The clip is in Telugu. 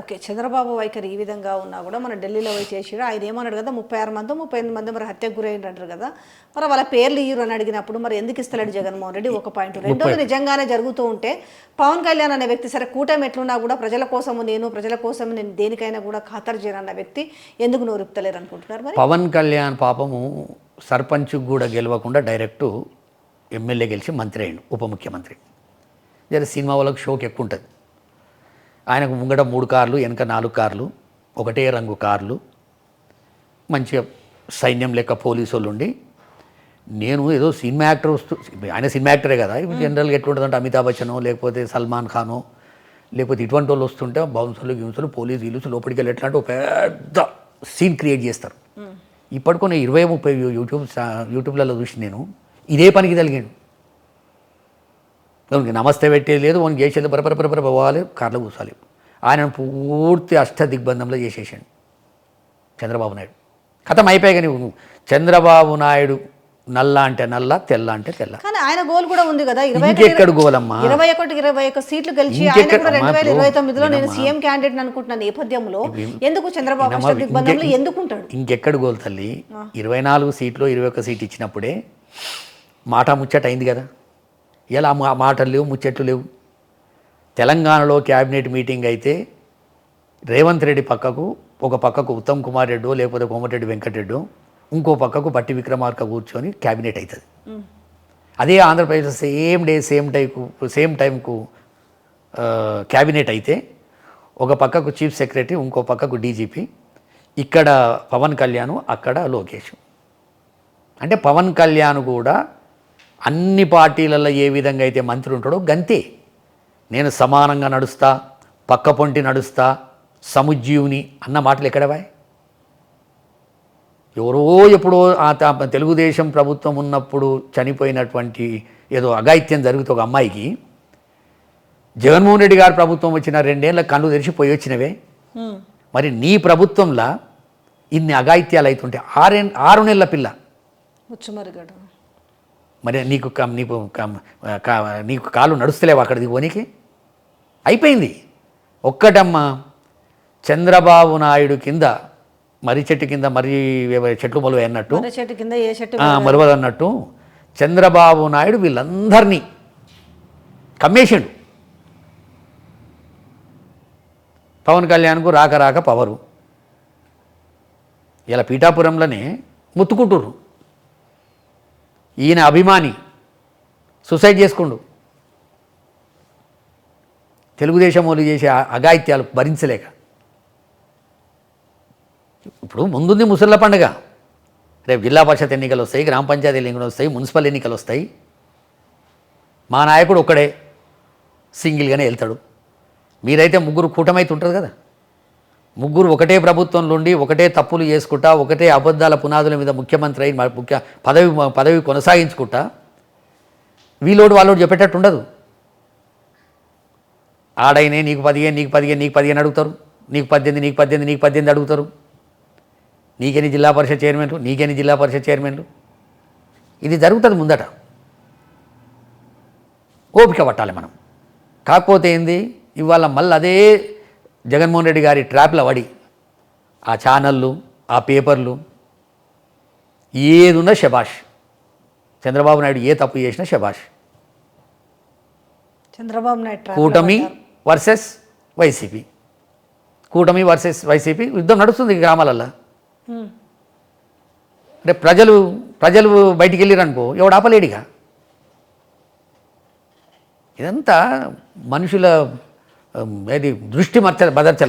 ఓకే చంద్రబాబు వైఖరి ఈ విధంగా ఉన్నా కూడా మన ఢిల్లీలో పోయి చేసాడు. ఆయన ఏమన్నాడు కదా 36 మంది 38 మంది మరి హత్యకు గురైండ్రు అంటారు కదా, మరి వాళ్ళ పేర్లు ఇయ్యరు అని అడిగినప్పుడు మరి ఎందుకు ఇస్తలేడు జగన్మోహన్ రెడ్డి? ఒక పాయింట్. రెండోది, నిజంగానే జరుగుతూ ఉంటే పవన్ కళ్యాణ్ అనే వ్యక్తి సరే కూటమి ఎట్లున్నా కూడా ప్రజల కోసం నేను దేనికైనా కూడా ఖాతరు చేయనన్న వ్యక్తి ఎందుకు నోరుపుతలేరు అనుకుంటున్నారు? మరి పవన్ కళ్యాణ్ పాపము సర్పంచ్ కూడా గెలవకుండా డైరెక్ట్ ఎమ్మెల్యే గెలిచి మంత్రి అయ్యిండు, ఉప ముఖ్యమంత్రి. జర సినిమా వాళ్ళకి షోకి ఎక్కువ ఉంటుంది. ఆయనకు ముంగట 3 కార్లు, వెనక 4 కార్లు, ఒకటే రంగు కార్లు, మంచిగా సైన్యం లెక్క పోలీసు వాళ్ళు ఉండి, నేను ఏదో సినిమా యాక్టర్ ఆయన సినిమా యాక్టరే కదా, ఇప్పుడు జనరల్గా ఎట్లుంటుందంటే అమితాబ్ బచ్చనో లేకపోతే సల్మాన్ ఖానో లేకపోతే ఇటువంటి వాళ్ళు వస్తుంటే బౌన్సర్లు గిన్సులు పోలీసు గీలుసు లోపలికి వెళ్ళి ఎట్లా అంటే ఒక పెద్ద సీన్ క్రియేట్ చేస్తారు. ఇప్పటికొని 20-30 యూట్యూబ్లలో చూసి నేను ఇదే పనికి తలిగాడు. వానికి నమస్తే పెట్టేది లేదు, వానికి చేసేది బరబర పోవాలి, కార్లో కూర్చోవాలి. ఆయన పూర్తి దిగ్బంధంలో చేసేసాడు చంద్రబాబు నాయుడు. కథం అయిపోయి. కానీ చంద్రబాబు నాయుడు నల్ల అంటే నల్ల, తెల్ల అంటే తెల్ల. కానీ ఆయన గోల్ కూడా ఉంది కదా, ఇంకెక్కడ గోలమ్మా, 21 సీట్లు గెలిచి ఆయన కూడా 2029లో నేను సీఎం క్యాండిడేట్ అనుకుంటున్న నేపథ్యంలో ఎందుకు చంద్రబాబు దిగ్బంధంలో ఎందుకుంటాడు? ఇంకెక్కడ గోల్ తల్లి? 24 సీట్లు 21 సీట్ ఇచ్చినప్పుడే మాట ముచ్చట అయింది కదా. ఇలా మాటలు లేవు, ముచ్చట్లు లేవు. తెలంగాణలో క్యాబినెట్ మీటింగ్ అయితే రేవంత్ రెడ్డి ఒక పక్కకు ఉత్తమ్ కుమార్ రెడ్డో లేకపోతే కోమటిరెడ్డి వెంకటరెడ్డో, ఇంకో పక్కకు బట్టి విక్రమార్క కూర్చొని క్యాబినెట్ అవుతుంది. అదే ఆంధ్రప్రదేశ్ సేమ్ టైంకు క్యాబినెట్ అయితే ఒక పక్కకు చీఫ్ సెక్రటరీ, ఇంకో పక్కకు డీజీపీ, ఇక్కడ పవన్ కళ్యాణ్, అక్కడ లోకేష్. అంటే పవన్ కళ్యాణ్ కూడా అన్ని పార్టీలలో ఏ విధంగా అయితే మంత్రి ఉంటాడో గంతే. నేను సమానంగా నడుస్తా, పక్క పొంటి నడుస్తా, సముజ్జీవుని అన్న మాటలు ఎక్కడవా? ఎవరో ఎప్పుడో తెలుగుదేశం ప్రభుత్వం ఉన్నప్పుడు చనిపోయినటువంటి ఏదో అఘాయిత్యం జరిగితే ఒక అమ్మాయికి జగన్మోహన్ రెడ్డి గారి ప్రభుత్వం వచ్చిన 2 ఏళ్ళ కళ్ళు తెరిచి పోయి వచ్చినవే. మరి నీ ప్రభుత్వంలో ఇన్ని అఘాయిత్యాలు అవుతుంటే 6 నెలల పిల్ల మరి నీకు కాళ్ళు నడుస్తలేవు అక్కడికి పోనీకి? అయిపోయింది. ఒక్కటమ్మా, చంద్రబాబు నాయుడు కింద మర్రి చెట్టు కింద చెట్లు మొలవ అన్నట్టు, మొలవదు అన్నట్టు చంద్రబాబు నాయుడు వీళ్ళందరినీ కమ్మేసిండు. పవన్ కళ్యాణ్కు రాక పవరు. ఇలా పీఠాపురంలోనే ముత్తుకుంటుర్రు. ఈయన అభిమాని సూసైడ్ చేసుకుండు, తెలుగుదేశం వాళ్ళు చేసే అఘాయిత్యాలు భరించలేక. ఇప్పుడు ముందుంది ముసళ్ళ పండుగ, రేపు జిల్లా పరిషత్ ఎన్నికలు వస్తాయి, గ్రామ పంచాయతీ ఎన్నికలు వస్తాయి, మున్సిపల్ ఎన్నికలు వస్తాయి. మా నాయకుడు ఒక్కడే సింగిల్గానే వెళ్తాడు. మీరైతే 3 కూటమైతే ఉంటుంది కదా, 3 ఒకటే ప్రభుత్వంలో ఉండి ఒకటే తప్పులు చేసుకుంటా, ఒకటే అబద్ధాల పునాదుల మీద ముఖ్యమంత్రి అయి పదవి కొనసాగించుకుంటా వీలోడు వాళ్ళోడు చెప్పేటట్టు ఉండదు. ఆడైనే నీకు 15 అడుగుతారు, నీకు 18 అడుగుతారు. నీకెన్ని జిల్లా పరిషత్ చైర్మన్లు, ఇది జరుగుతుంది ముందట. ఓపిక పట్టాలి మనం. కాకపోతే ఏంది, ఇవాళ మళ్ళీ అదే జగన్మోహన్ రెడ్డి గారి ట్రాప్లో పడి ఆ ఛానళ్ళు, ఆ పేపర్లు ఏదున్నా శబాష్. చంద్రబాబు నాయుడు ఏ తప్పు చేసినా శబాష్. చంద్రబాబు నాయుడు కూటమి వర్సెస్ వైసీపీ యుద్ధం నడుస్తుంది గ్రామాలల్లో. అంటే ప్రజలు బయటికి వెళ్ళిరనుకో ఎవడు ఆపలేడిగా. ఇదంతా మనుషుల దృష్టి బదర్చల.